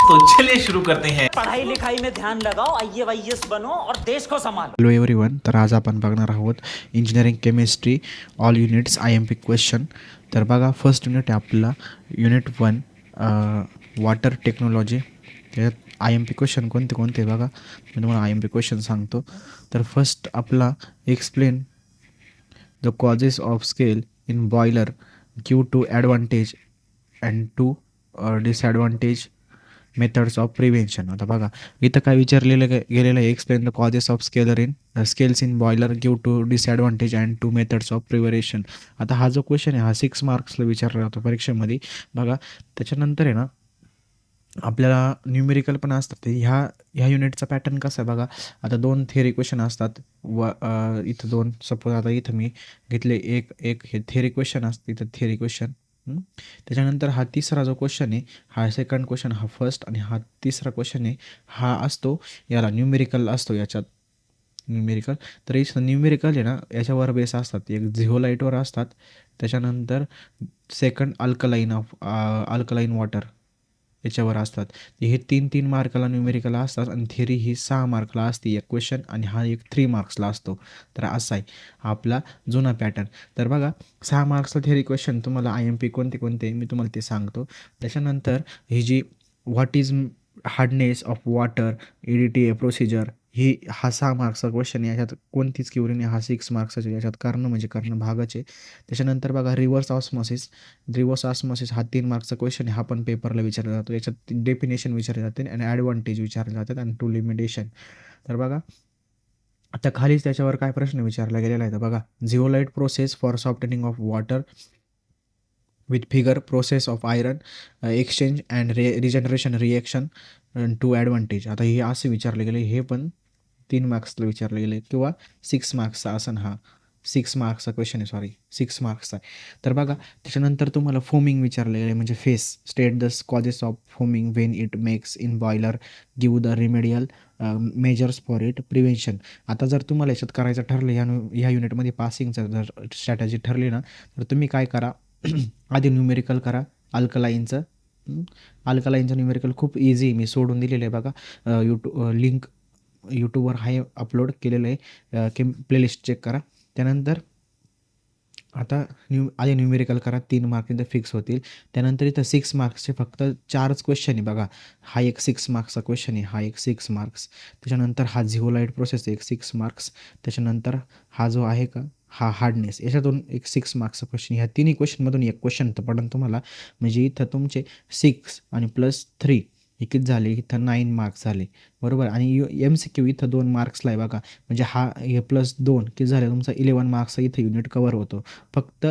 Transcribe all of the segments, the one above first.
तो चलिए शुरू करते हैं। पढ़ाई लिखाई में ध्यान लगाओ, IAS बनो और देश को संभालो। हॅलो एव्हरीवन, तर आज आपण बघणार आहोत engineering chemistry all units IMP question. तर बघा, फर्स्ट युनिट आहे आपला युनिट 1 वॉटर टेक्नॉलॉजी. त्याच्यात IMP क्वेश्चन कोणते कोणते बघा, मी तुम्हाला IMP क्वेश्चन सांगतो. तर फर्स्ट आपला explain the causes of scale in boiler give two advantage and two disadvantage methods of prevention. आता बघा, इथं काय विचारलेलं गेलेलं आहे, explain the causes of scales in boiler give two disadvantage and two methods of prevention. आता हा जो क्वेश्चन आहे हा 6 मार्क्सला विचारला जातो परीक्षेमध्ये. बघा, त्याच्यानंतर आहे ना आपल्याला न्यूमेरिकल पण असतात. ह्या युनिटचा पॅटर्न कसा आहे बघा. आता 2 थिअरी क्वेश्चन असतात इथं 2. सपोज आता इथं मी घेतले एक हे थिअरी क्वेश्चन असतं, इथं थिअरी क्वेश्चन. त्याच्यानंतर हा तिसरा जो क्वेश्चन आहे हा सेकंड क्वेश्चन, हा फर्स्ट, आणि हा तिसरा क्वेश्चन आहे हा असतो याला न्यूमेरिकल असतो याच्यात न्यूमेरिकल. तर इथं न्यूमेरिकल आहे ना याच्यावर बेस असतात, एक झिओलाईटवर असतात, त्याच्यानंतर सेकंड अल्कलाईन वॉटर याच्यावर असतात. हे 3 मार्काला न्यूमेरिकल असतात आणि थिअरी ही 6 मार्कला असते एक क्वेश्चन, आणि हा एक 3 मार्क्सला असतो. तर असा आहे आपला जुना पॅटर्न. तर बघा, 6 मार्क्सला थिअरी क्वेश्चन तुम्हाला IMP कोणते कोणते मी तुम्हाला ते सांगतो. त्याच्यानंतर ही जी what is hardness of water EDTA procedure, हा 6 मार्क्सचा क्वेश्चन आहे. याच्यात कोणतीच क्युरी नाही, हा 6 मार्क्सचा याच्यात कर्ण भागाचे. त्याच्यानंतर बघा, रिव्हर्स ऑस्मॉसिस हा 3 मार्क्सचा क्वेश्चन आहे. हा पण पेपरला विचारला जातो. याच्यात डेफिनेशन विचारले जाते आणि ॲडव्हान्टेज विचारले जातात आणि टू लिमिटेशन. तर बघा, आता खालीच त्याच्यावर काय प्रश्न विचारला गेलेला आहे. तर बघा, zeolite process for softening of water with figure process of ion exchange and regeneration reaction two advantage. आता हे असे विचारले गेले, हे पण 3 मार्क्सला विचारले गेले किंवा 6 मार्क्सचा असं. हा 6 मार्क्सचा क्वेश्चन आहे, सॉरी 6 मार्क्सचा आहे. तर बघा, त्याच्यानंतर तुम्हाला फोमिंग विचारले गेले, म्हणजे face state the causes of foaming Wien it makes in boiler give the remedial measures for it prevention. आता जर तुम्हाला याच्यात करायचं ठरलं, ह्या युनिटमध्ये पासिंगचं जर स्ट्रॅटजी ठरली ना, तर तुम्ही काय करा, आधी न्यूमेरिकल करा अल्कलाईनचं न्यूमेरिकल खूप इझी मी सोडून दिलेलं आहे बघा. लिंक यूट्यूबवर आहे, अपलोड केलेलं आहे, प्लेलिस्ट चेक करा. त्यानंतर आता आधी न्यूमेरिकल करा, 3 मार्क इथं फिक्स होतील. त्यानंतर इथं 6 मार्क्सचे फक्त 4च क्वेश्चन आहे बघा. हा एक 6 मार्क्सचा क्वेश्चन आहे, हा एक 6 मार्क्स. त्याच्यानंतर हा झिओलाइट प्रोसेस एक 6 मार्क्स. त्याच्यानंतर हा जो आहे का, हा हार्डनेस, याच्यातून एक 6 मार्क्सचा क्वेश्चन. ह्या 3 क्वेश्चनमधून एक क्वेश्चन तर पडेल तुम्हाला. म्हणजे इथं तुमचे 6 आणि +3 हे किती झाले, इथं 9 मार्क्स झाले, बरोबर. आणि MCQ इथं 2 मार्क्सला आहे बघा. म्हणजे हा हे +2 किती झाले तुमचा 11 मार्क्सचा इथं युनिट कवर होतो. फक्त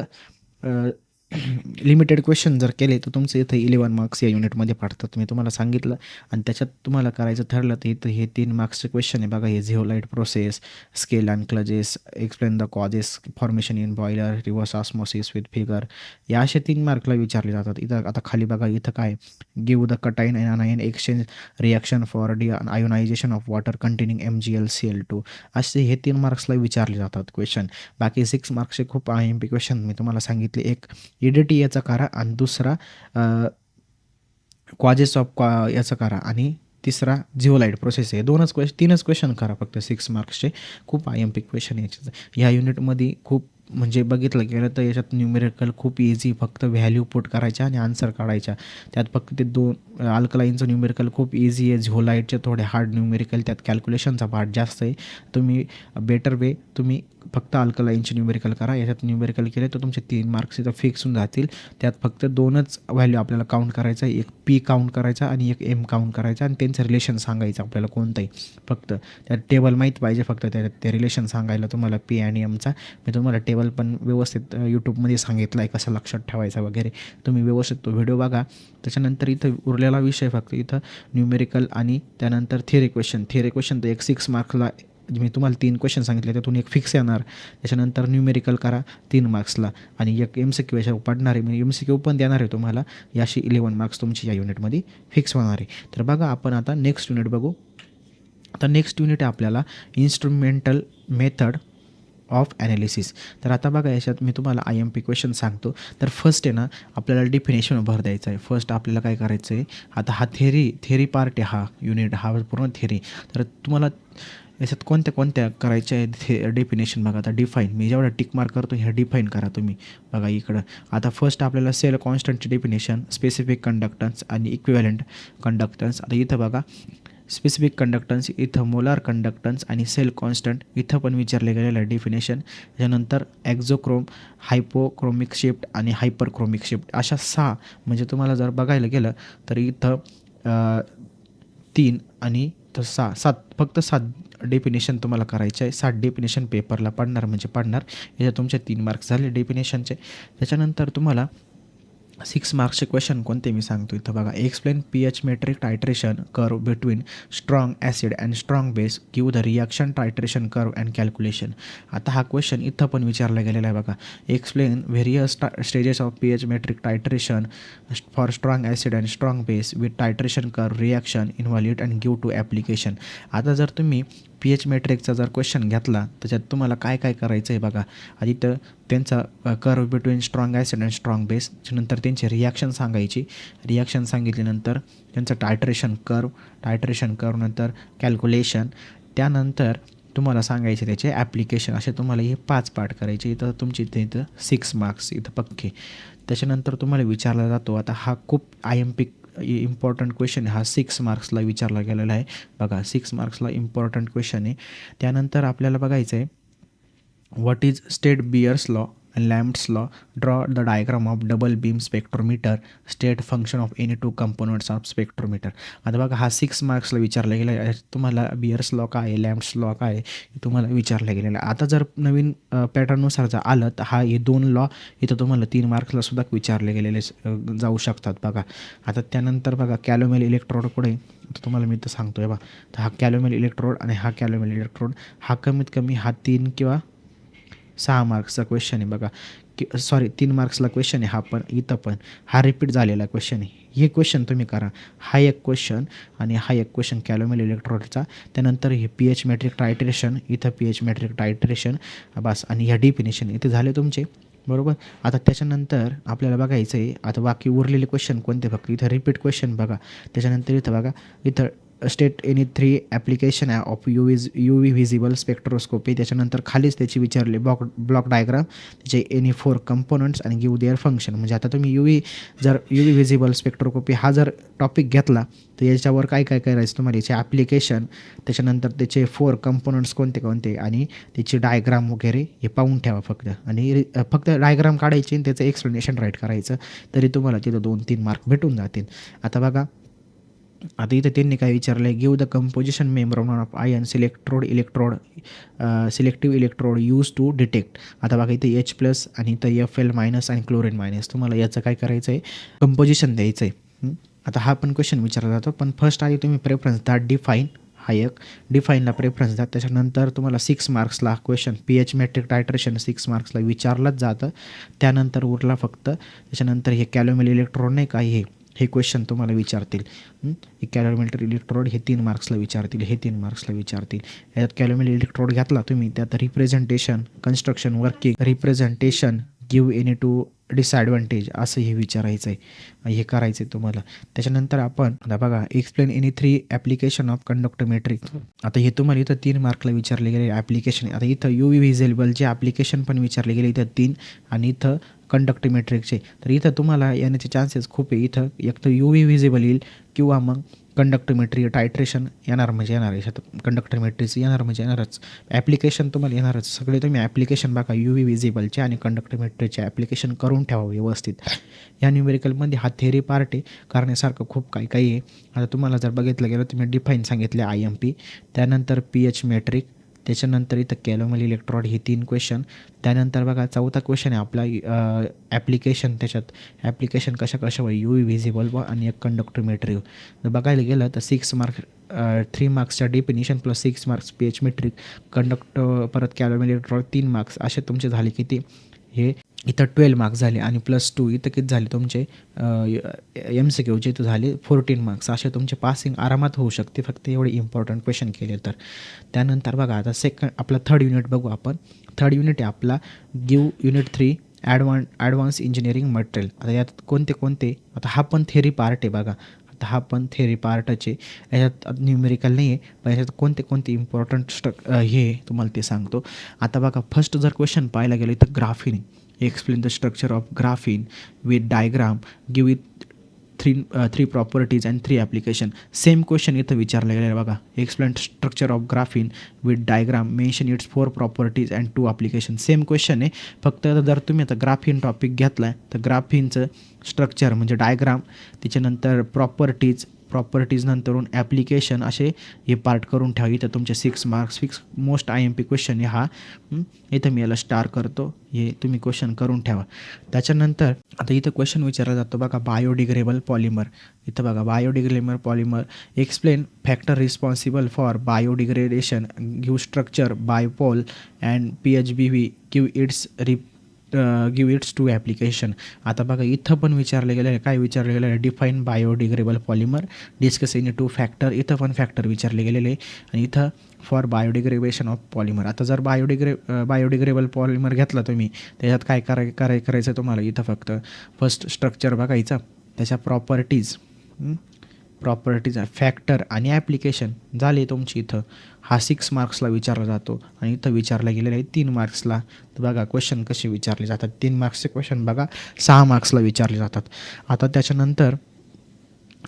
लिमिटेड क्वेश्चन जर केले तर तुमचं इथं 11 मार्क्स या युनिटमध्ये पडतात, मी तुम्हाला सांगितलं. आणि त्याच्यात तुम्हाला करायचं ठरलं तर इथं हे 3 मार्क्सचे क्वेश्चन आहे बघा. हे zeolite process, scale and sludges, explain the causes formation in boiler, reverse osmosis with figure, या असे 3 मार्कला विचारले जातात. इथं आता खाली बघा, इथं काय, give the cation and anion exchange reaction for ionization of water containing MgLCl2, असे हे 3 मार्क्सला विचारले जातात क्वेश्चन. बाकी 6 मार्क्सचे खूप IMP क्वेश्चन मी तुम्हाला सांगितले. एक EDTA करा, आणि दुसरा कॉजेस ऑफ याचा करा, आणि तिसरा झिओलाइट प्रोसेस आहे. 3च क्वेश्चन करा फक्त 6 मार्क्सचे. खूप IMP क्वेश्चन याच्यात ह्या युनिटमध्ये खूप, म्हणजे बघितलं गेलं तर याच्यात न्यूमेरिकल खूप इझी, फक्त व्हॅल्यू पुट करायच्या आणि आन्सर काढायच्या. त्यात फक्त ते 2 अल्कलाईनचं न्यूमेरिकल खूप इझी आहे, झिओलाइटचे थोडे हार्ड न्यूमेरिकल, त्यात कॅल्क्युलेशनचा पार्ट जास्त आहे. तुम्ही बेटर वे तुम्ही फक्त अल्कलाईनचे न्यूमेरिकल करा. याच्यात न्यूमेरिकल केले तर तुमचे 3 मार्क्स इथं फिक्स होऊन जातील. त्यात फक्त 2च व्हॅल्यू आपल्याला काउंट करायचा, एक P काउंट करायचा आणि एक M काउंट करायचा, आणि त्यांचं रिलेशन सांगायचं आपल्याला कोणतंही. फक्त त्यात टेबल माहीत पाहिजे, फक्त त्यात ते रिलेशन सांगायला तुम्हाला P आणि Mचा. मी तुम्हाला टेबल पण व्यवस्थित यूट्यूबमध्ये सांगितलं आहे कसं लक्षात ठेवायचं वगैरे. तुम्ही व्यवस्थित तो व्हिडिओ बघा. त्याच्यानंतर इथं उरलेला विषय फक्त इथं न्यूमेरिकल आणि त्यानंतर थिअरी क्वेश्चन तर एक 6 मार्क्सला मी तुम्हाला 3 क्वेश्चन सांगितले, त्यातून एक फिक्स येणार. त्याच्यानंतर न्यूमेरिकल करा 3 मार्क्सला, आणि एक MCQ याच्यावर पडणार आहे, म्हणजे MCQ पण देणार आहे तुम्हाला. याशी 11 मार्क्स तुमची या युनिटमध्ये फिक्स होणार आहे. तर बघा, आपण आता नेक्स्ट युनिट बघू. आता नेक्स्ट युनिट आहे आपल्याला इन्स्ट्रुमेंटल मेथड ऑफ ॲनालिसिस. तर आता बघा याच्यात मी तुम्हाला IMP क्वेश्चन सांगतो. तर फर्स्ट आहे ना आपल्याला डिफिनेशन भर द्यायचं आहे. फर्स्ट आपल्याला काय करायचं आहे, आता हा थेरी पार्ट आहे, हा युनिट हा पूर्ण थेरी. तर तुम्हाला याच्यात कोणत्या करायच्या आहे डेफिनेशन बघा. आता डिफाईन मी जेवढा टिक मार्क करतो ह्या डिफाईन करा तुम्ही बघा इकडं. आता फर्स्ट आपल्याला सेल कॉन्स्टंटची डेफिनेशन, स्पेसिफिक कंडक्टन्स आणि इक्विव्हॅलंट कंडक्टन्स. आता इथं बघा स्पेसिफिक कंडक्टन्स, इथं मोलार कंडक्टन्स आणि सेल कॉन्स्टंट इथं पण विचारले गेलेलं आहे डेफिनेशन. त्याच्यानंतर ॲक्झोक्रोम, हायपोक्रोमिक शिफ्ट आणि हायपरक्रोमिक शिफ्ट अशा 6 म्हणजे तुम्हाला जर बघायला गेलं तर इथं 3 आणि तर 7 फक्त 7 डेफिनेशन तुम्हाला करायचे आहे. 7 डेफिनेशन पेपरला पडणार म्हणजे पडणार. याच्यात तुमचे 3 मार्क्स झाले डेफिनेशनचे. त्याच्यानंतर तुम्हाला 6 मार्क्सचे क्वेश्चन कोणते मी सांगतो इथं बघा. Explain pH metric titration curve between strong acid and strong base, give the reaction titration curve and calculation. आता हा क्वेश्चन इथं पण विचारला गेलेला आहे बघा. Explain various stages of pH metric titration for strong acid and strong base with titration curve reaction involved and give two application. आता जर तुम्ही pH मेट्रिकचा जर क्वेश्चन घेतला त्याच्यात तुम्हाला काय करायचं आहे बघा. आधी तर त्यांचा curve between strong acid and strong base, नंतर त्यांची रिॲक्शन सांगायची. रिॲक्शन सांगितल्यानंतर त्यांचं टायट्रेशन कर्व नंतर कॅल्क्युलेशन, त्यानंतर तुम्हाला सांगायचे त्याचे ॲप्लिकेशन. असे तुम्हाला हे 5 पार्ट करायचे. इथं तुमची इथं 6 मार्क्स इथं पक्के. त्याच्यानंतर तुम्हाला विचारला जातो, आता हा खूप IMP इम्पॉर्टंट क्वेश्चन आहे, हा 6 मार्क्सला विचारला गेलेला आहे बघा. 6 मार्क्सला इम्पॉर्टंट क्वेश्चन आहे. त्यानंतर आपल्याला बघायचं आहे what is state Beer's law and Lamb's law, draw the diagram of double beam spectrometer, state function of any 2 components of spectrometer. आता बघा हा 6 मार्क्सला विचारला गेला आहे. तुम्हाला बियर्स लॉ काय आहे, लॅम्ब्स लॉ काय आहे हे तुम्हाला विचारलं गेलेलं आहे. आता जर नवीन पॅटर्ननुसार जर आलं तर हा हे 2 लॉ इथं तुम्हाला 3 मार्क्सला सुद्धा विचारले गेलेले जाऊ शकतात बघा. आता त्यानंतर बघा कॅलोमेल इलेक्ट्रोड पुढे तुम्हाला मी तर सांगतो आहे बघा. तर हा कॅलोमेल इलेक्ट्रोड आणि हा कॅलोमेल इलेक्ट्रोड हा कमीत कमी हा 3 किंवा 6 मार्क्सचा क्वेश्चन आहे बघा. 3 मार्क्सला क्वेश्चन आहे हा. पण इथं पण हा रिपीट झालेला क्वेश्चन आहे. हे क्वेश्चन तुम्ही करा. हा एक क्वेश्चन आणि हा एक क्वेश्चन कॅलोमेल इलेक्ट्रोडचा. त्यानंतर हे pH मेट्रिक टायट्रेशन, इथं pH मेट्रिक टायट्रेशन बस, आणि ह्या डिफिनेशन इथे झाले तुमचे बरोबर. आता त्याच्यानंतर आपल्याला बघायचं आहे आता बाकी उरलेले क्वेश्चन कोणते, फक्त इथं रिपीट क्वेश्चन बघा. त्याच्यानंतर इथं बघा, इथं state any 3 application of UV visible spectroscopy. त्याच्यानंतर खालीच त्याची विचारले ब्लॉक डायग्राम, त्याचे एनी 4 कंपोनंट्स आणि गिव देअर फंक्शन. म्हणजे आता तुम्ही UV व्हिजिबल स्पेक्ट्रोस्कोपी हा जर टॉपिक घेतला तर याच्यावर काय करायचं तुम्हाला, याचे ॲप्लिकेशन, त्याच्यानंतर त्याचे 4 कंपोनंट्स कोणते आणि त्याची डायग्राम वगैरे हे पाहून ठेवा फक्त. आणि फक्त डायग्राम काढायची आणि त्याचं एक्सप्लेनेशन राईट करायचं, तरी तुम्हाला तिथं 2-3 मार्क भेटून जातील. आता बघा, आता इथं त्यांनी काय विचारलं आहे, give the composition membrane of ion selective electrode use to detect. आता बघा इथे H+ आणि इथं Fl- आणि क्लोरीन मायनस. तुम्हाला याचं काय करायचं आहे, कंपोजिशन द्यायचं आहे. आता हा पण क्वेश्चन विचारला जातो, पण फर्स्ट आधी तुम्ही प्रेफरन्स द्या डिफाईन. हा एक डिफाईनला प्रेफरन्स द्या. त्याच्यानंतर तुम्हाला 6 मार्क्सला क्वेश्चन pH मेट्रिक टायट्रेशन 6 मार्क्सला विचारलंच जातं. त्यानंतर उरला फक्त त्याच्यानंतर हे कॅलोमेल इलेक्ट्रोड नाही का, हे क्वेश्चन तुम्हाला विचारतील. कॅलोमेल इलेक्ट्रोड हे 3 मार्क्सला विचारतील, यात कॅलोमेल इलेक्ट्रोड घेतला तुम्ही, त्यात representation, construction, working, representation, give any 2 disadvantage असं हे विचारायचं आहे, हे करायचं आहे तुम्हाला. त्याच्यानंतर आपण आता बघा एक्सप्लेन एनी 3 ॲप्लिकेशन ऑफ कंडक्टोमेट्री. आता हे तुम्हाला इथं 3 मार्कला विचारले गेले ॲप्लिकेशन. आता इथं UV व्हिजिबलचे ॲप्लिकेशन पण विचारले गेले इथं 3, आणि इथं कंडक्टोमेट्रिकचे. तर इथं तुम्हाला येण्याचे चान्सेस खूप आहे. इथं एक तर UV व्हिजिबल येईल किंवा मग कंडक्टोमेट्री टायट्रेशन येणार म्हणजे येणार, याच्यात कंडक्टोमेट्रीचं येणार म्हणजे येणारच, ॲप्लिकेशन तुम्हाला येणारच. सगळे तुम्ही ॲप्लिकेशन बघा UV व्हिजिबलचे आणि कंडक्टोमेट्रीचे ॲप्लिकेशन करून ठेवा व्यवस्थित. या न्यूमेरिकलमध्ये हा थेरी पार्ट आहे, करण्यासारखं खूप काही आहे. आता तुम्हाला जर बघितलं गेलं तुम्ही डिफाईन सांगितले IMP, त्यानंतर pH मेट्रिक, त्याच्यानंतर इथं कॅलोमेल इलेक्ट्रोड हे 3 क्वेश्चन. त्यानंतर बघा 4था क्वेश्चन आहे आपला ॲप्लिकेशन. त्याच्यात ॲप्लिकेशन कशावर UV व्हिजिबल आणि एक कंडक्टोमेट्री. जर बघायला गेलं तर 6 मार्क्स 3 मार्क्सच्या definition plus 6 marks pH metric, परत कॅलोमेल इलेक्ट्रोड 3 मार्क्स, असे तुमचे झाले किती, हे इथं 12 मार्क्स झाले आणि +2 इथं किती झाले तुमचे MCQचे इथं झाले 14 मार्क्स. असे तुमचे पासिंग आरामात होऊ शकते फक्त एवढे इम्पॉर्टंट क्वेश्चन केले तर. त्यानंतर बघा आता आपला थर्ड युनिट बघू आपण. थर्ड युनिट आहे आपला give unit 3 advance engineering material. आता यात कोणते आता हा पण थेरी पार्ट आहे बघा. आता हा पण थेरी पार्टच आहे. याच्यात न्यूमेरिकल नाही आहे पण याच्यात कोणते इम्पॉर्टंट हे तुम्हाला ते सांगतो. आता बघा फर्स्ट जर क्वेश्चन पाहायला गेलं तर graphene. Explain the structure of graphene with diagram, give it three properties and 3 application. Same question इथं विचारलं गेलं आहे बघा. Explain structure of graphene with diagram, mention it's 4 properties and 2 application. Same question आहे फक्त जर तुम्ही आता ग्राफिन टॉपिक घेतला आहे तर ग्राफिनचं स्ट्रक्चर म्हणजे डायग्राम, त्याच्यानंतर प्रॉपर्टीज नंतरून ॲप्लिकेशन असे हे पार्ट करून ठेवा. इथं तुमचे 6 marks fix most IMP question आहे हा. इथं मी याला स्टार करतो. हे तुम्ही क्वेश्चन करून ठेवा. त्याच्यानंतर आता इथं क्वेश्चन विचारला जातो बघा बायोडिग्रेडेबल पॉलिमर. इथं बघा biodegradable polymer explain factor responsible for biodegradation, give structure biopol and PHBV, give its 2 application. आता बघा इथं पण विचारले गेलं आहे. काय विचारले गेलं आहे? Define biodegradable polymer, discuss in 2 factor. इथं पण फॅक्टर विचारले गेलेले आहे आणि इथं फॉर बायोडिग्रेडेशन ऑफ पॉलिमर. आता जर बायोडिग्रेडेबल पॉलिमर घेतला तुम्ही त्याच्यात काय करायचं तुम्हाला इथं फक्त फर्स्ट स्ट्रक्चर बघायचं, त्याच्या प्रॉपर्टीज फॅक्टर आणि ॲप्लिकेशन झाले तुमची. इथं हा 6 मार्क्सला विचारला जातो आणि इथं विचारला गेलेला आहे 3 मार्क्सला. तर बघा क्वेश्चन कसे विचारले जातात. 3 मार्क्सचे क्वेश्चन बघा 6 मार्क्सला विचारले जातात. आता त्याच्यानंतर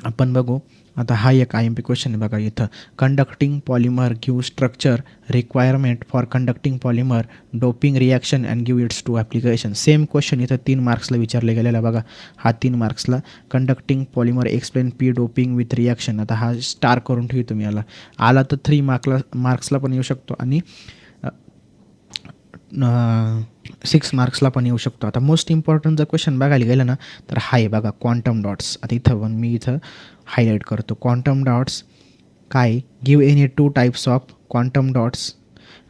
आपण बघू. आता हा एक IMP क्वेश्चन आहे बघा इथं. Conducting polymer, give structure, requirement for conducting polymer, doping reaction and give its 2 application. Same question इथं 3 मार्क्सला विचारले गेलेला बघा. हा 3 मार्क्सला. Conducting polymer explain P doping with reaction. आता हा स्टार करून ठेवी तुम्ही याला. आला तर 3 मार्क्सला पण येऊ शकतो आणि 6 मार्क्सला पण येऊ शकतो. आता मोस्ट इम्पॉर्टंट जर क्वेश्चन बघायला गेलं ना तर हा आहे बघा क्वांटम डॉट्स. आता इथं पण मी हायलाईट करतो. क्वांटम डॉट्स काय? Give any 2 types of quantum dots,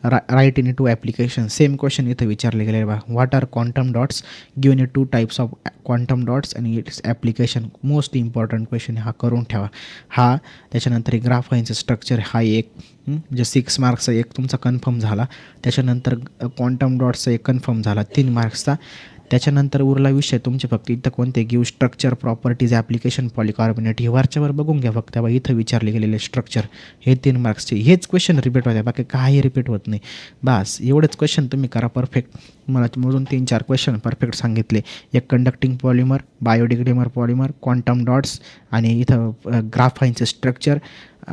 write in 2 application. Same question इथं विचारले गेले बघा. What are quantum dots, give any 2 types of quantum dots आणि its application. Most important question हा करून ठेवा. हा त्याच्यानंतर ग्राफाईनचं स्ट्रक्चर हा एक म्हणजे 6 मार्क्सचा एक तुमचा कन्फर्म झाला. त्याच्यानंतर क्वांटम डॉट्सचा एक कन्फर्म झाला 3 मार्क्सचा. त्याच्यानंतर उरला विषय तुमचे फक्त इथं कोणते गिव स्ट्रक्चर, प्रॉपर्टीज, ॲप्लिकेशन, पॉलिकार्बोनेट. हे वरच्यावर बघून घ्या फक्त. बघा इथं विचारले गेलेले स्ट्रक्चर हे 3 मार्क्सचे. हेच क्वेश्चन रिपीट होते बाकी काही रिपीट होत नाही. बस एवढेच क्वेश्चन तुम्ही करा परफेक्ट. मला मोजून 3-4 क्वेश्चन परफेक्ट सांगितले. एक conducting polymer, biodegradable polymer, quantum dots आणि इथं ग्राफाईनचं स्ट्रक्चर.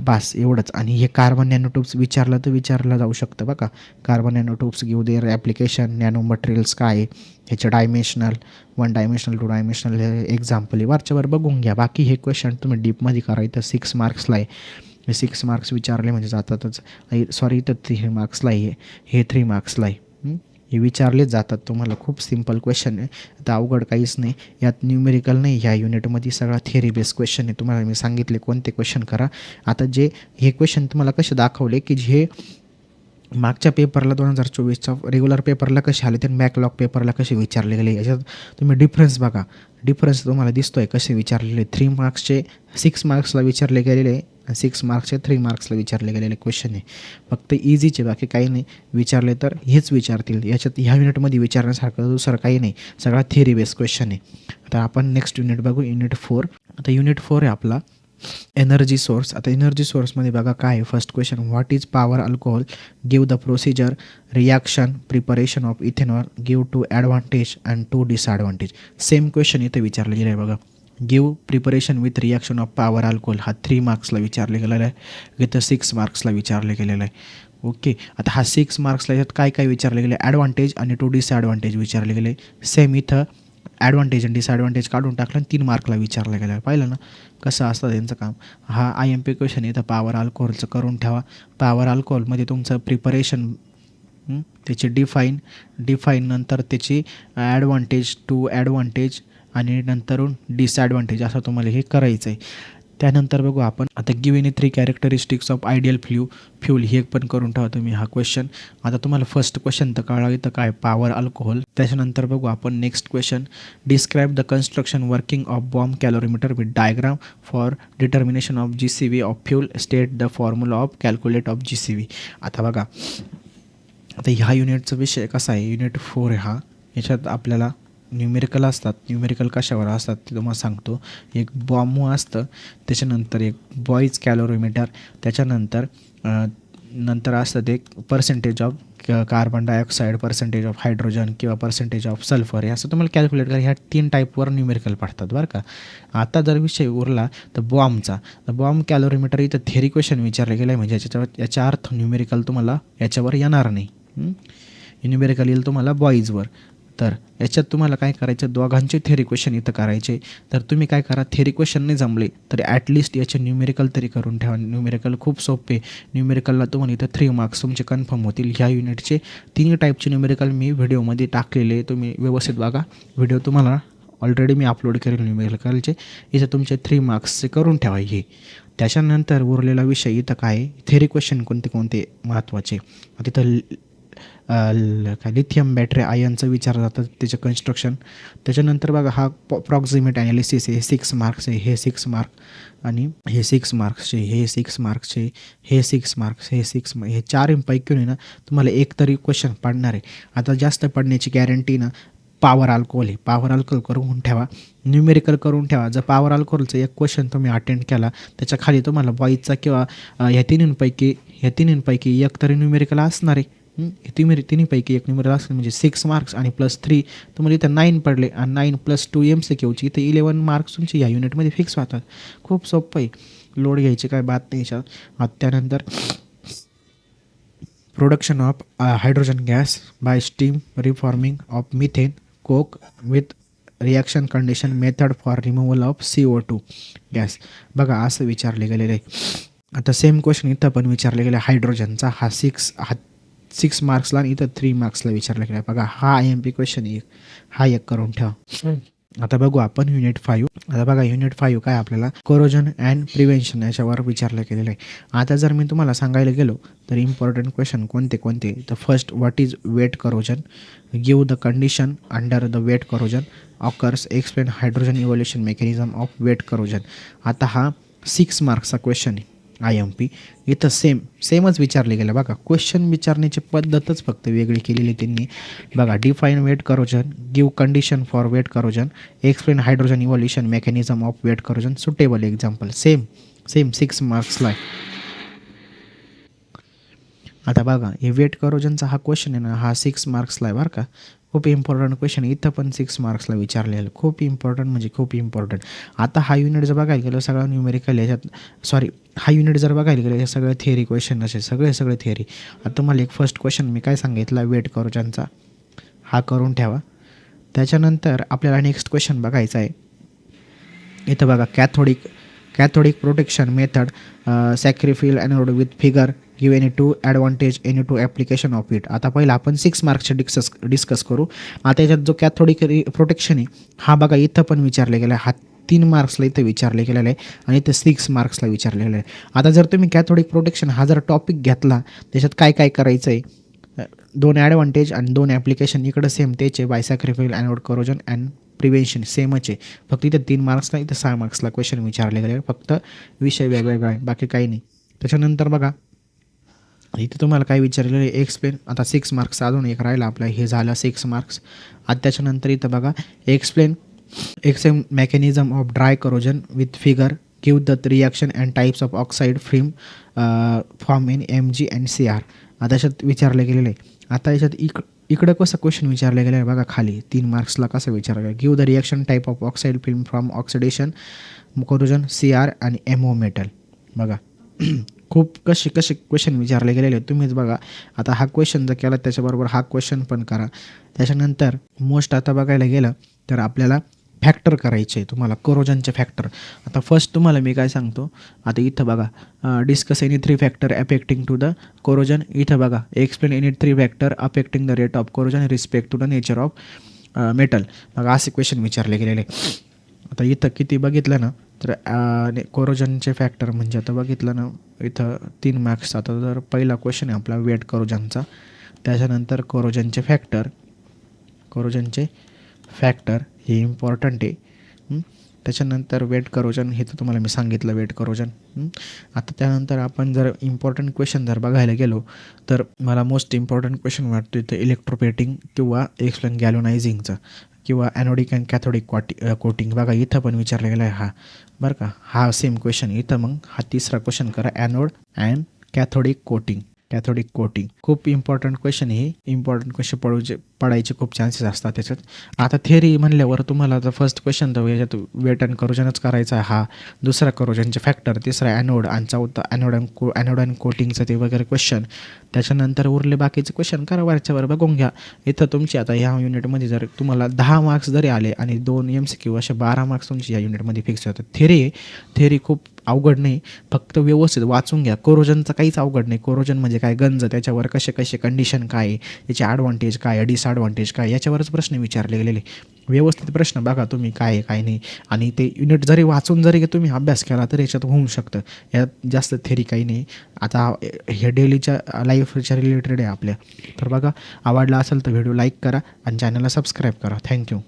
बस एवढंच. आणि हे कार्बन नॅनोट्यूब्स विचारलं तर विचारलं जाऊ शकतं बघा. Carbon nanotubes give their application, nano materials काय आहे, ह्याचे डायमेन्शनल, 1 डायमेन्शनल 2 डायमेन्शनल एक्झाम्पल आहे. वरच्यावर बघून घ्या. बाकी हे क्वेश्चन तुम्ही डीपमध्ये करा. इथं 6 मार्क्सला आहे. हे 6 मार्क्स विचारले म्हणजे जातातच. सॉरी इथं 3 मार्क्सला आहे. हे 3 मार्क्सला आहे. हे विचारलेच जातात तुम्हाला. खूप सिम्पल क्वेश्चन आहे. आता अवघड काहीच नाही. यात न्यूमेरिकल नाही. ह्या युनिटमध्ये सगळा थेरी बेस्ड क्वेश्चन आहे. तुम्हाला मी सांगितले कोणते क्वेश्चन करा. आता जे हे क्वेश्चन तुम्हाला कसे दाखवले की जे मागच्या पेपरला 2024च्या रेग्युलर पेपरला कसे आले ते बॅकलॉग पेपरला कसे विचारले गेले याच्यात तुम्ही डिफरन्स बघा. डिफरन्स तुम्हाला दिसतो आहे कसे विचारलेले. 3 मार्क्सचे 6 मार्क्सला विचारले गेलेले आणि 6 मार्क्सचे 3 मार्क्सला विचारले गेलेले क्वेश्चन आहे. फक्त इझीचे बाकी काही नाही. विचारले तर हेच विचारतील. याच्यात ह्या युनिटमध्ये विचारण्यासारखं दुसरं काही नाही. सगळा थेरी बेस्ड क्वेश्चन आहे. आता आपण नेक्स्ट युनिट बघू. युनिट 4. आता युनिट 4 आहे आपला एनर्जी सोर्स. आता एनर्जी सोर्समध्ये बघा काय आहे. First question what is power alcohol, give the procedure, reaction, preparation of ethanol, give 2 advantage and 2 disadvantage. Same question इथं विचारलं गेलं आहे बघा. Give preparation with reaction of power alcohol हा 3 मार्क्सला विचारले गेलेला आहे. इथं 6 मार्क्सला विचारले गेलेलं आहे. ओके. आता हा 6 मार्क्सला याच्यात काय काय विचारले गेले, ॲडव्हान्टेज आणि 2 डिसॲडव्हान्टेज विचारले गेले. सेम इथं ॲडव्हान्टेज आणि डिसॲडव्हान्टेज काढून टाकलं आणि 3 मार्कला विचारलं गेलं. पाहिलं ना कसं असतं त्यांचं काम. हा IMP क्वेश्चन इथं पॉवर अल्कोहोलचं करून ठेवा. पॉवर अल्कोहोलमध्ये तुमचं प्रिपरेशन, त्याची डिफाईन नंतर त्याची ॲडव्हान्टेज, 2 ॲडव्हान्टेज आणि नंतरून डिसॲडव्हान्टेज असं तुम्हाला हे करायचं आहे. त्यानंतर बघू आपण आता give any 3 characteristics of ideal fuel हे पण करून ठेवा तुम्ही हा क्वेश्चन. आता तुम्हाला फर्स्ट क्वेश्चन तर कळलं इथं काय पॉवर अल्कोहोल. त्याच्यानंतर बघू आपण next question describe the construction working of bomb calorimeter with diagram for determination of GCV of fuel state the formula of calculate of GCV. आता बघा आता ह्या युनिटचा विषय कसा आहे, युनिट 4 आहे हा. याच्यात आपल्याला न्यूमेरिकल असतात. न्यूमेरिकल कशावर असतात ते तुम्हाला सांगतो. एक बॉम्ब असतं, त्याच्यानंतर एक बॉईज कॅलोरीमीटर, त्याच्यानंतर नंतर असतं ते percentage of carbon dioxide, percentage of hydrogen किंवा पर्सेंटेज ऑफ सल्फर हे असं तुम्हाला कॅल्क्युलेट करा. ह्या 3 टाईपवर न्यूमेरिकल पडतात बरं का. आता जर विषय उरला तर बॉम्बचा, तर बॉम्ब कॅलोरीमीटर इथं थेरी क्वेश्चन विचारले गेलं आहे, म्हणजे याच्या अर्थ न्यूमेरिकल तुम्हाला याच्यावर येणार नाही. न्यूमेरिकल येईल तुम्हाला बॉईजवर. तर याच्यात तुम्हाला काय करायचं, दोघांचे थेरी क्वेश्चन इथं करायचे. तर तुम्ही काय करा, थेरी क्वेश्चन नाही जमले तर ॲटलिस्ट याचे न्यूमेरिकल तरी करून ठेवा. न्यूमेरिकल खूप सोपे. न्यूमेरिकलला तुम्हाला इथं 3 मार्क्स तुमचे कन्फर्म होतील. ह्या युनिटचे 3 टाईपचे न्यूमेरिकल मी व्हिडिओमध्ये टाकलेले, तुम्ही व्यवस्थित बघा व्हिडिओ. तुम्हाला ऑलरेडी मी अपलोड करेल न्यूमेरिकलचे. इथं तुमचे 3 मार्क्सचे करून ठेवा हे. त्याच्यानंतर उरलेला विषय इथं काय, थेरी क्वेश्चन कोणते कोणते महत्त्वाचे. तिथं काय लिथियम बॅटरी आयनचं विचारलं जातं, त्याचं कन्स्ट्रक्शन. त्याच्यानंतर बघा हा प्रॉक्झिमेट ॲनालिसिस हे 6 मार्क्स आहे, हे 6 मार्क आणि हे 6 मार्क्सचे, हे 6 मार्क्सचे, हे 6 मार्क्स, हे 6 हे 4 पैकी ना तुम्हाला एक तरी क्वेश्चन पडणार आहे. आता जास्त पडण्याची गॅरंटी ना पॉवर अल्कोहोल आहे. पॉवर अल्कोहोल करून ठेवा, न्यूमेरिकल करून ठेवा. जर पॉवर अल्कोहोलचं एक क्वेश्चन तुम्ही अटेंड केला, त्याच्या खाली तुम्हाला बॉईजचा किंवा ह्या तिन्हींपैकी एक तरी न्यूमेरिकल असणार आहे. तिन्हीपैकी एक न्यूमेरिकल असणार म्हणजे 6 मार्क्स आणि +3 तुम्हाला इथं 9 पडले आणि 9 + 2 MCQची इथं 11 मार्क्स तुमचे या युनिटमध्ये फिक्स होतात. खूप सोपं आहे, लोड घ्यायची काय बात नाही याच्यात. त्यानंतर production of hydrogen gas bye steam reforming of methane coke with reaction condition method for removal of CO2 gas. बघा असं विचारले गेलेलं आहे. आता सेम क्वेश्चन इथं पण विचारले गेले हायड्रोजनचा. हा 6 मार्क्सला आणि इथं 3 मार्क्सला विचारलं गेलं. बघा हा IMP क्वेश्चन एक करून ठेवा. आता बघू आपण युनिट 5. आता बघा युनिट 5 काय आपल्याला कोरोजन अँड प्रिव्हेन्शन याच्यावर विचारलं गेलेलं आहे. आता जर मी तुम्हाला सांगायला गेलो तर इम्पॉर्टंट क्वेश्चन कोणते तर first, what is wet corrosion, give the condition under the wet corrosion occurs, explain hydrogen evolution mechanism of wet corrosion. आता हा 6 मार्क्सचा क्वेश्चन आहे IMP. इथं सेमच विचारले गेलं. बघा क्वेश्चन विचारण्याची पद्धतच फक्त वेगळी केलेली त्यांनी. बघा define wet corrosion, give condition for wet corrosion, explain hydrogen evolution mechanism of wet corrosion, suitable example. Same 6 मार्क्सला आहे. आता बघा हे वेट करोजनचा हा क्वेश्चन आहे ना, हा 6 मार्क्सला आहे बरं का. खूप इम्पॉर्टंट क्वेश्चन. इथं पण 6 मार्क्सला विचारलेलं. खूप इम्पॉर्टंट म्हणजे खूप इम्पॉर्टंट. आता हा युनिट जर बघायला गेलं सगळं न्यूमेरिकल याच्यात, हा युनिट जर बघायला गेलं हे सगळं थिअरी क्वेश्चन असे सगळे थिअरी. आता तुम्हाला एक फर्स्ट क्वेश्चन मी काय सांगितला वेट करोजनचा, हा करून ठेवा. त्याच्यानंतर आपल्याला नेक्स्ट क्वेश्चन बघायचा आहे. इथं बघा cathodic protection method, sacrificial anode with figure, give any 2 advantage, any 2 application of it. आता पहिला आपण 6 मार्क्सचे डिस्कस करू. आता याच्यात जो कॅथोडिक प्रोटेक्शन आहे हा बघा इथं पण विचारले गेला आहे. हा 3 मार्क्सला इथं विचारले गेलेलं आहे आणि इथं 6 मार्क्सला विचारलेलं आहे. आता जर तुम्ही कॅथोडिक प्रोटेक्शन हा जर टॉपिक घेतला, त्याच्यात काय करायचं आहे, 2 ॲडव्हान्टेज आणि 2 ॲप्लिकेशन. इकडं सेम तेच आहे, बायसॅक्रिफिल एनोड करोजन अँड प्रिव्हेन्शन सेमच आहे. फक्त इथं 3 मार्क्सला इथं 6 मार्क्सला क्वेश्चन विचारले गेले. फक्त विषय वेगवेगळा आहे, बाकी काही नाही. त्याच्यानंतर बघा इथे तुम्हाला काय विचारलेलं आहे एक्सप्लेन. आता 6 मार्क्स अजून एक राहिला आपला, हे झालं 6 मार्क्स. आता त्याच्यानंतर इथं बघा explain mechanism of dry corrosion with figure, give the reaction and types of oxide form in Mg and Cr. आता त्याच्यात विचारले गेलेलं आहे. आता याच्यात इकडं कसं क्वेश्चन विचारले गेलं आहे बघा खाली 3 मार्क्सला कसं विचारलं गेलं, give the reaction type of oxide film from oxidation corrosion Cr आणि MO मेटल. बघा खूप कसे क्वेश्चन विचारले गेलेले तुम्हीच बघा. आता हा क्वेश्चन जर केला त्याच्याबरोबर हा क्वेश्चन पण करा. त्याच्यानंतर मोस्ट आता बघायला गेलं तर आपल्याला फॅक्टर करायचे तुम्हाला कोरोजनचे फॅक्टर. आता फर्स्ट तुम्हाला मी काय सांगतो, आता इथं बघा discuss any 3 factor affecting to the corrosion. इथं बघा explain any 3 factor affecting the rate of corrosion respect to the nature of metal. बघा असे क्वेश्चन विचारले गेलेले. आता इथं किती बघितलं ना तर कोरोजनचे फॅक्टर म्हणजे आता बघितलं ना इथं 3 मार्क्स. आता जर पहिला क्वेश्चन आहे आपला वेट कोरोजनचा, त्याच्यानंतर कोरोजनचे फॅक्टर हे इम्पॉर्टंट आहे. त्याच्यानंतर वेट करोजन हे तर तुम्हाला मी सांगितलं वेट करोजन. आता त्यानंतर आपण जर इम्पॉर्टंट क्वेश्चन जर बघायला गेलो तर मला मोस्ट इम्पॉर्टंट क्वेश्चन वाटतो इथं इलेक्ट्रोपेटिंग किंवा एक्सप्लेन गॅल्वनायझिंगचं किंवा ॲनोडिक अँड कॅथोडिक कोटिंग. बघा इथं पण विचारला गेला आहे हा, बरं का. हा सेम क्वेश्चन इथं. मग हा तिसरा क्वेश्चन करा, ॲनोड अँड कॅथोडिक कोटिंग. खूप इम्पॉर्टंट क्वेश्चन हे. इम्पॉर्टंट क्वेश्चन पडायचे खूप चान्सेस असतात त्याच्यात. आता थेअरी म्हणल्यावर तुम्हाला तर फर्स्ट क्वेश्चन तर याच्यात वेट अँड करोजनच करायचा आहे हा. दुसरा करोजनचे फॅक्टर, तिसरा ॲनोड आणि चौथा ॲनोड अँड कोटिंगचं ते वगैरे क्वेश्चन. त्याच्यानंतर उरले बाकीचे क्वेश्चन करा वरच्यावर बघून घ्या. इथं तुमची आता ह्या युनिटमध्ये जर तुम्हाला 10 मार्क्स जरी आले आणि 2 MCQ असे 12 मार्क्स तुमची या युनिटमध्ये फिक्स होतात. थेअरी खूप अवघड नाही, फक्त व्यवस्थित वाचून घ्या. कोरोजनचं काहीच अवघड नाही. कोरोजन म्हणजे काय, गंज, त्याच्यावर कसे कंडिशन काय आहे, याचे ॲडव्हान्टेज काय, डिसॲडव्हान्टेज काय, याच्यावरच प्रश्न विचारले गेलेले. व्यवस्थित प्रश्न बघा तुम्ही काय आहे काय नाही. आणि ते युनिट जरी वाचून जरी तुम्ही अभ्यास केला तर याच्यात होऊ शकतं. यात जास्त थेरी काही नाही. आता हे डेलीच्या लाईफच्या रिलेटेड आहे आपल्या. तर बघा, आवडला असेल तर व्हिडिओ लाईक करा आणि चॅनलला सबस्क्राईब करा. थँक्यू.